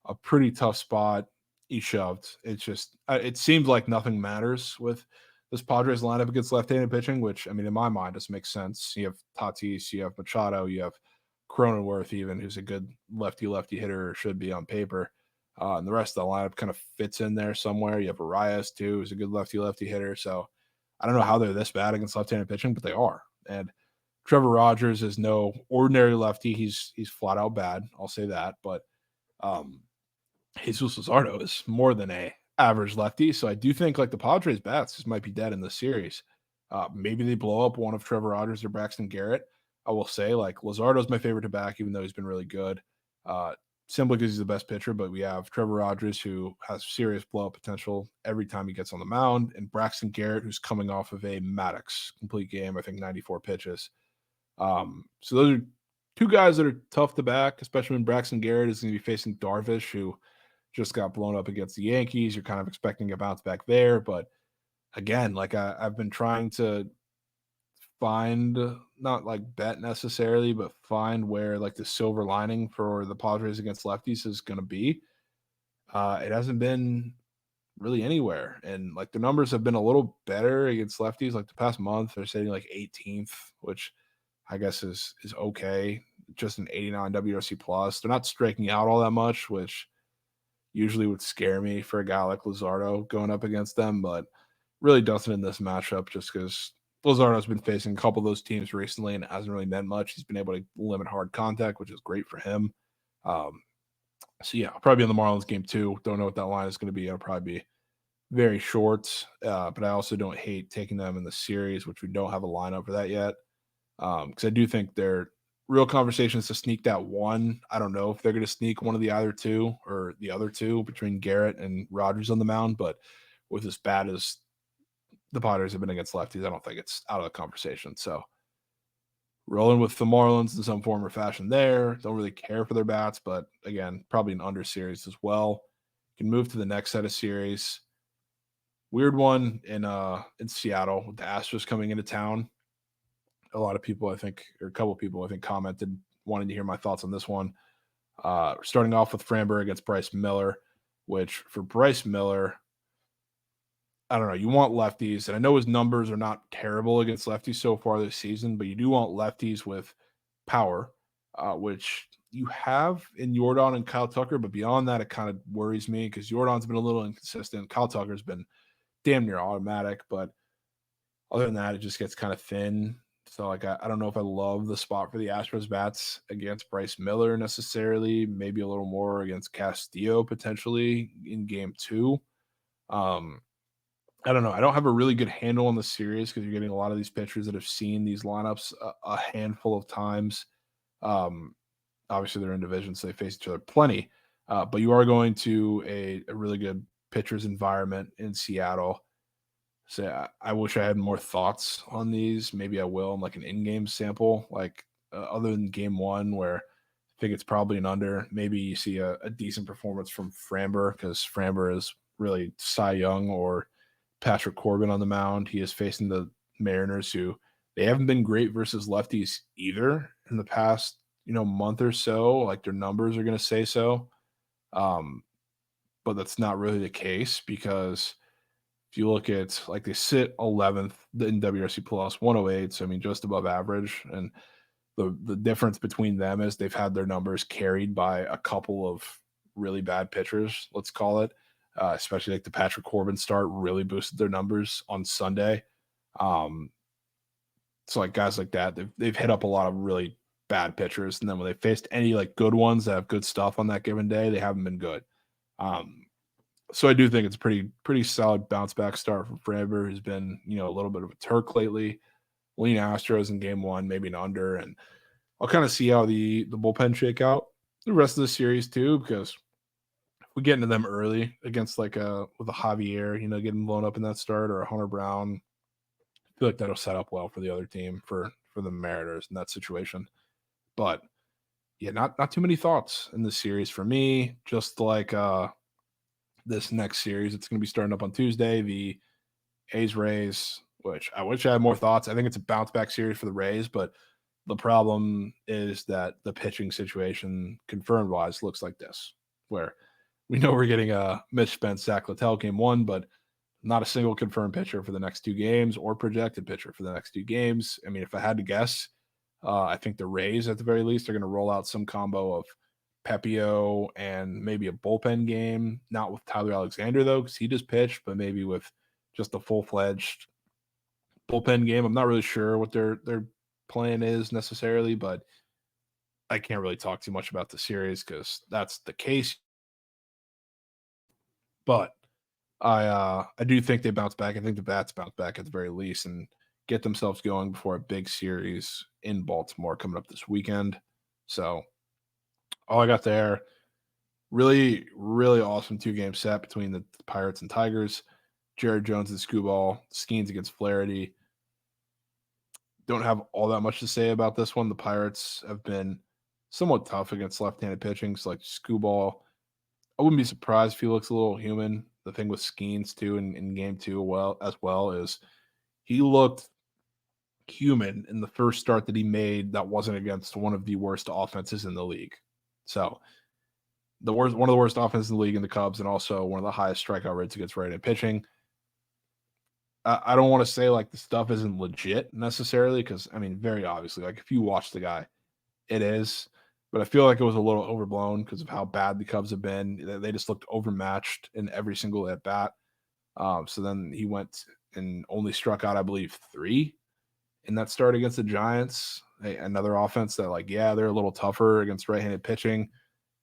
A: a pretty tough spot. He shoved. It's just, it seems like nothing matters with this Padres lineup against left-handed pitching, which, I mean, in my mind, doesn't make sense. You have Tatis, you have Machado, you have Cronenworth even, who's a good lefty hitter, or should be on paper. And the rest of the lineup kind of fits in there somewhere. You have Arias, too, who's a good lefty hitter. So I don't know how they're this bad against left-handed pitching, but they are. And Trevor Rogers is no ordinary lefty. He's flat out bad. I'll say that. But Jesus Luzardo is more than a average lefty. So I do think like the Padres bats just might be dead in this series. Maybe they blow up one of Trevor Rogers or Braxton Garrett. I will say like Luzardo's my favorite to back, even though he's been really good. Simply because he's the best pitcher, but we have Trevor Rogers who has serious blow-up potential every time he gets on the mound, and Braxton Garrett who's coming off of a Maddox complete game, I think 94 pitches. So those are two guys that are tough to back, especially when Braxton Garrett is going to be facing Darvish, who just got blown up against the Yankees. You're kind of expecting a bounce back there. But again, like I've been trying to find, not like bet necessarily, but find where like the silver lining for the Padres against lefties is going to be. It hasn't been really anywhere. And like the numbers have been a little better against lefties. Like the past month, they're sitting like 18th, which I guess is okay. Just an 89 WRC plus. They're not striking out all that much, which usually would scare me for a guy like Luzardo going up against them, but really doesn't in this matchup just because Luzardo's been facing a couple of those teams recently and it hasn't really meant much. He's been able to limit hard contact, which is great for him. So yeah, I'll probably be on the Marlins game too. Don't know what that line is going to be. It'll probably be very short, but I also don't hate taking them in the series, which we don't have a lineup for that yet. Because I do think they're real conversations to sneak that one. I don't know if they're going to sneak one of the either two or the other two between Garrett and Rogers on the mound, but with as bad as the Padres have been against lefties, I don't think it's out of the conversation. So rolling with the Marlins in some form or fashion there. Don't really care for their bats, but again, probably an under series as well. Can move to the next set of series. Weird one in Seattle with the Astros coming into town. A lot of people, I think, or a couple of people, I think, commented wanting to hear my thoughts on this one. Starting off with Framber against Bryce Miller, which for Bryce Miller, I don't know. You want lefties, and I know his numbers are not terrible against lefties so far this season, but you do want lefties with power, which you have in Jordan and Kyle Tucker. But beyond that, it kind of worries me because Jordan's been a little inconsistent. Kyle Tucker's been damn near automatic, but other than that, it just gets kind of thin. So, like, I don't know if I love the spot for the Astros bats against Bryce Miller necessarily. Maybe a little more against Castillo potentially in game two. I don't know. I don't have a really good handle on the series because you're getting a lot of these pitchers that have seen these lineups a handful of times. Um, Obviously, they're in divisions, so they face each other plenty. But you are going to a really good pitcher's environment in Seattle. So I wish I had more thoughts on these. Maybe I will in like an in-game sample, like other than game one, where I think it's probably an under. Maybe you see a decent performance from Framber because Framber is really Cy Young or Patrick Corbin on the mound. He is facing the Mariners, who they haven't been great versus lefties either in the past, month or so. Like their numbers are going to say so, um, but that's not really the case because if you look at like they sit 11th in WRC plus 108, so I mean just above average, and the difference between them is they've had their numbers carried by a couple of really bad pitchers, let's call it. Especially like the Patrick Corbin start really boosted their numbers on Sunday. Um, so like guys like that, they've hit up a lot of really bad pitchers, and then when they faced any like good ones that have good stuff on that given day, they haven't been good. Um, so I do think it's a pretty solid bounce back start from Framber, who's been a little bit of a Turk lately. Lean Astros in game one, maybe an under, and I'll kind of see how the bullpen shake out the rest of the series too, because if we get into them early against like with a Javier, getting blown up in that start or a Hunter Brown, I feel like that'll set up well for the other team for the Mariners in that situation. But yeah, not too many thoughts in this series for me. Just like this next series, it's going to be starting up on Tuesday. The A's Rays, which I wish I had more thoughts. I think it's a bounce back series for the Rays, but the problem is that the pitching situation confirmed wise looks like this, where we know we're getting a Mitch Spence, Zach Littell game one, but not a single confirmed pitcher for the next two games or projected pitcher for the next two games. I mean, if I had to guess, I think the Rays at the very least are going to roll out some combo of Pepio and maybe a bullpen game, not with Tyler Alexander though, because he just pitched, but maybe with just a full-fledged bullpen game. I'm not really sure what their plan is necessarily, but I can't really talk too much about the series because that's the case. But I do think they bounce back. I think the bats bounce back at the very least and get themselves going before a big series in Baltimore coming up this weekend. So all I got there, really, really awesome 2-game set between the Pirates and Tigers. Jared Jones and Scooball, Skeens against Flaherty. Don't have all that much to say about this one. The Pirates have been somewhat tough against left-handed pitching. So like Scooball, I wouldn't be surprised if he looks a little human. The thing with Skeens too in game two as well is he looked human in the first start that he made that wasn't against one of the worst offenses in the league. So one of the worst offenses in the league in the Cubs, and also one of the highest strikeout rates against right-handed pitching. I don't want to say like the stuff isn't legit necessarily, because I mean, very obviously, like if you watch the guy, it is. But I feel like it was a little overblown because of how bad the Cubs have been. They just looked overmatched in every single at bat. So then he went and only struck out, I believe, 3 in that start against the Giants. Another offense that, like, yeah, they're a little tougher against right-handed pitching,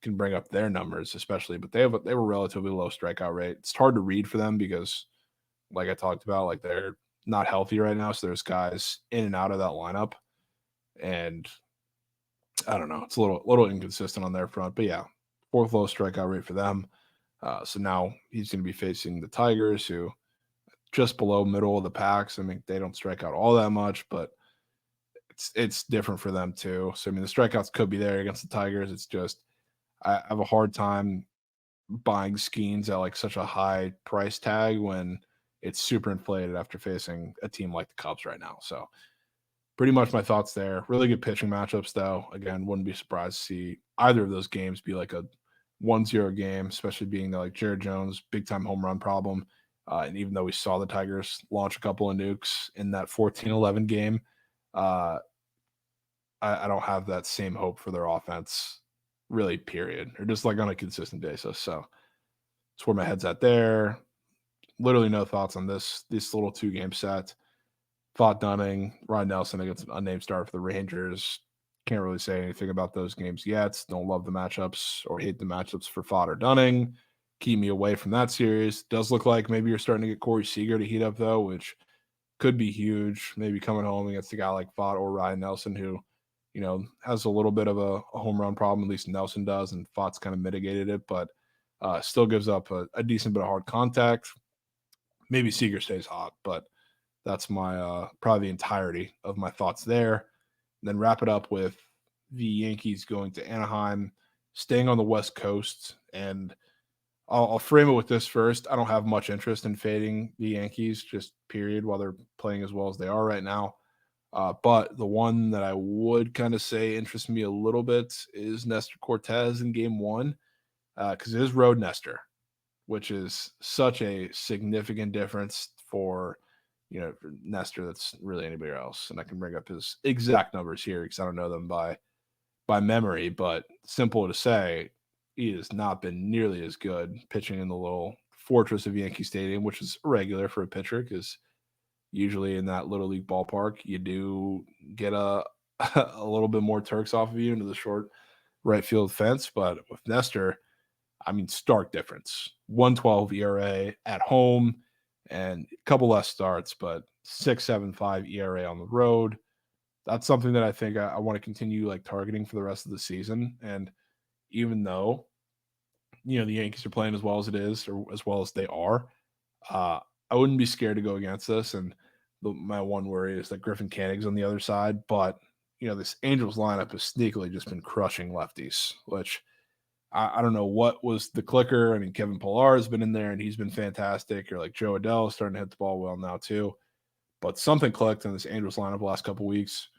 A: can bring up their numbers, especially, but they have a relatively low strikeout rate. It's hard to read for them because, like I talked about, like they're not healthy right now, so there's guys in and out of that lineup, and I don't know, it's a little inconsistent on their front, but yeah, 4th low strikeout rate for them. So now he's going to be facing the Tigers, who just below middle of the packs. I mean, they don't strike out all that much, but it's different for them too. So I mean, the strikeouts could be there against the Tigers. It's just I have a hard time buying Skeens at like such a high price tag when it's super inflated after facing a team like the Cubs right now. So pretty much my thoughts there. Really good pitching matchups though. Again, wouldn't be surprised to see either of those games be like a 1-0 game, especially being the like Jared Jones big time home run problem. And even though we saw the Tigers launch a couple of nukes in that 14-11 game, uh, I don't have that same hope for their offense, really, period, or just like on a consistent basis. So that's where my head's at there. Literally no thoughts on this little 2-game set. Thought Dunning, Ryan Nelson against an unnamed starter for the Rangers. Can't really say anything about those games yet. Don't love the matchups or hate the matchups for Fott or Dunning. Keep me away from that series. Does look like maybe you're starting to get Corey Seager to heat up, though, which could be huge. Maybe coming home against a guy like Fott or Ryan Nelson, who, has a little bit of a home run problem. At least Nelson does, and Fott's kind of mitigated it, but still gives up a decent bit of hard contact. Maybe Seager stays hot, but that's my probably the entirety of my thoughts there. And then wrap it up with the Yankees going to Anaheim, staying on the West Coast. And I'll frame it with this first. I don't have much interest in fading the Yankees, just period, while they're playing as well as they are right now. But the one that I would kind of say interests me a little bit is Nestor Cortez in game one, because it is road Nestor, which is such a significant difference for for Nestor that's really anybody else. And I can bring up his exact numbers here because I don't know them by memory, but simple to say, he has not been nearly as good pitching in the little fortress of Yankee Stadium, which is irregular for a pitcher because usually in that little league ballpark, you do get a a little bit more Turks off of you into the short right field fence. But with Nestor, I mean, stark difference. 112 ERA at home and a couple less starts, but 6.75 ERA on the road. That's something that I think I want to continue like targeting for the rest of the season. And even though, the Yankees are playing as well as it is, or as well as they are, uh, I wouldn't be scared to go against this. And my one worry is that Griffin Canning's on the other side. But, this Angels lineup has sneakily just been crushing lefties, which I don't know what was the clicker. I mean, Kevin Pillar has been in there and he's been fantastic, or like Joe Adell is starting to hit the ball well now too. But something clicked in this Angels lineup the last couple weeks,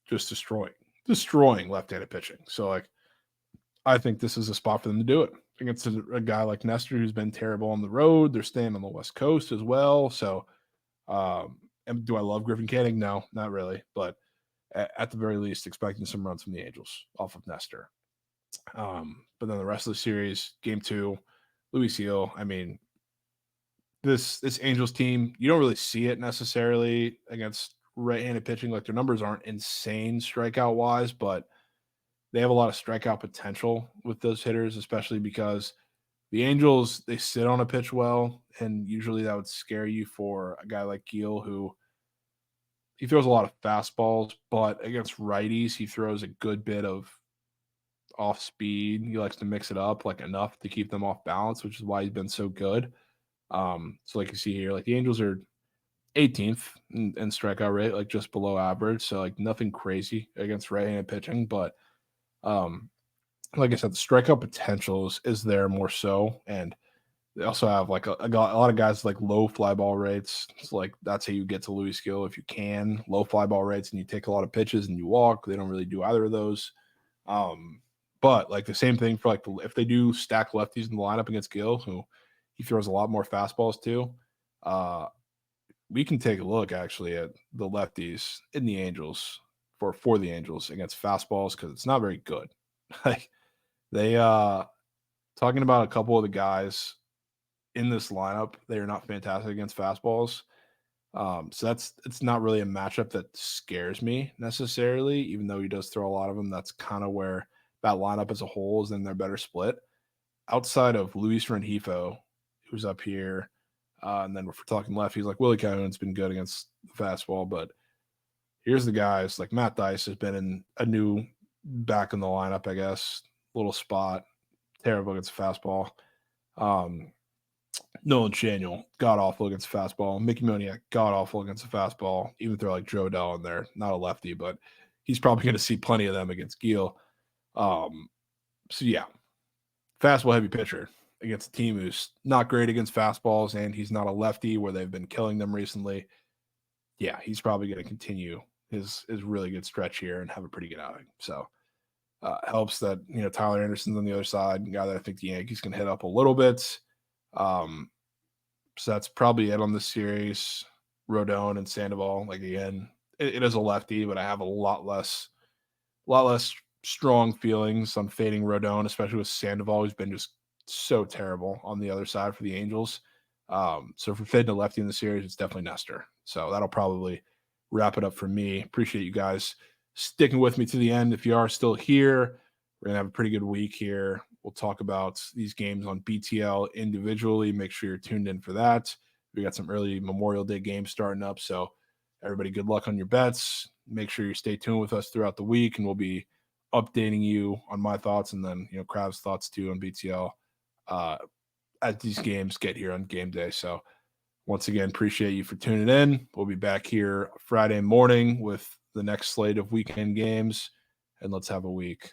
A: just destroying left-handed pitching. So like, I think this is a spot for them to do it against a guy like Nestor, who's been terrible on the road. They're staying on the West Coast as well. So, and do I love Griffin Canning? No, not really. But at the very least, expecting some runs from the Angels off of Nestor. But then the rest of the series, game two, Luis Seal. I mean, this Angels team, you don't really see it necessarily against right-handed pitching. Like their numbers aren't insane strikeout wise, but they have a lot of strikeout potential with those hitters, especially because the Angels, they sit on a pitch well, and usually that would scare you for a guy like Giel, who he throws a lot of fastballs, but against righties, he throws a good bit of off speed. He likes to mix it up like enough to keep them off balance, which is why he's been so good. So like you see here, like the Angels are 18th in strikeout rate, like just below average. So like nothing crazy against right-handed pitching, but like I said, the strikeout potential is there more so, and they also have like a lot of guys with, like, low fly ball rates. It's like that's how you get to Louis Gill if you can. Low fly ball rates and you take a lot of pitches and you walk. They don't really do either of those. Um, but like the same thing for like if they do stack lefties in the lineup against Gill, who he throws a lot more fastballs to, uh, we can take a look actually at the lefties in the Angels for the Angels against fastballs because it's not very good. Like they talking about a couple of the guys in this lineup, they are not fantastic against fastballs. So it's not really a matchup that scares me necessarily, even though he does throw a lot of them. That's kind of where that lineup as a whole is in their better split. Outside of Luis Rengifo, who's up here, and then if we're talking left, he's like Willie Calhoun's been good against the fastball, but here's the guys like Matt Dice has been in a new back in the lineup, I guess, little spot, terrible against fastball. Nolan Daniel, god awful against the fastball. Mickey Moniak, god awful against the fastball. Even throw like Joe Dell in there, not a lefty, but he's probably going to see plenty of them against Gill. So yeah, fastball heavy pitcher against a team who's not great against fastballs, and he's not a lefty where they've been killing them recently. Yeah, he's probably going to continue his really good stretch here and have a pretty good outing. So helps that Tyler Anderson's on the other side, a guy that I think the Yankees can hit up a little bit. So that's probably it on this series. Rodon and Sandoval, like again, it is a lefty, but I have a lot less strong feelings on fading Rodon, especially with Sandoval, who's been just so terrible on the other side for the Angels. So for fading a lefty in the series, it's definitely Nestor. So that'll probably wrap it up for me. Appreciate you guys sticking with me to the end. If you are still here, we're going to have a pretty good week here. We'll talk about these games on BTL individually. Make sure you're tuned in for that. We got some early Memorial Day games starting up. So everybody, good luck on your bets. Make sure you stay tuned with us throughout the week, and we'll be updating you on my thoughts and then, Krabs' thoughts too on BTL as these games get here on game day. So once again, appreciate you for tuning in. We'll be back here Friday morning with the next slate of weekend games, and let's have a week.